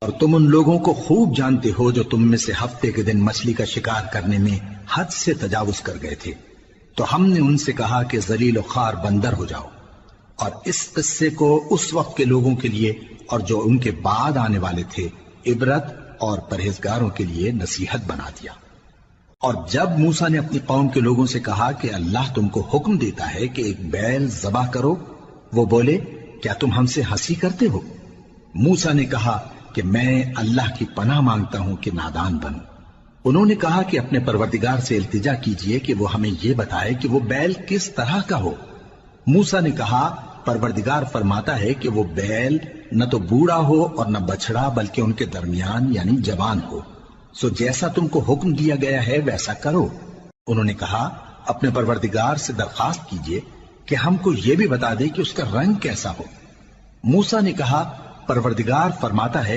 اور تم ان لوگوں کو خوب جانتے ہو جو تم میں سے ہفتے کے دن مچھلی کا شکار کرنے میں حد سے تجاوز کر گئے تھے، تو ہم نے ان سے کہا کہ ذلیل و خوار بندر ہو جاؤ، اور اس قصے کو اس وقت کے لوگوں کے لیے اور جو ان کے بعد آنے والے تھے عبرت اور پرہیزگاروں کے لیے نصیحت بنا دیا۔ اور جب موسیٰ نے اپنی قوم کے لوگوں سے کہا کہ اللہ تم کو حکم دیتا ہے کہ ایک بیل ذبح کرو، وہ بولے کیا تم ہم سے ہنسی کرتے ہو؟ موسیٰ نے کہا کہ میں اللہ کی پناہ مانگتا ہوں کہ نادان بنوں۔ انہوں نے کہا کہ اپنے پروردگار سے التجا کیجئے کہ وہ ہمیں یہ بتائے کہ وہ بیل کس طرح کا ہو۔ موسیٰ نے کہا پروردگار فرماتا ہے کہ وہ بیل نہ تو بوڑھا ہو اور نہ بچڑا، بلکہ ان کے درمیان یعنی جوان ہو، سو جیسا تم کو حکم دیا گیا ہے ویسا کرو۔ انہوں نے کہا اپنے پروردگار سے درخواست کیجئے کہ ہم کو یہ بھی بتا دے کہ اس کا رنگ کیسا ہو۔ موسیٰ نے کہا پروردگار فرماتا ہے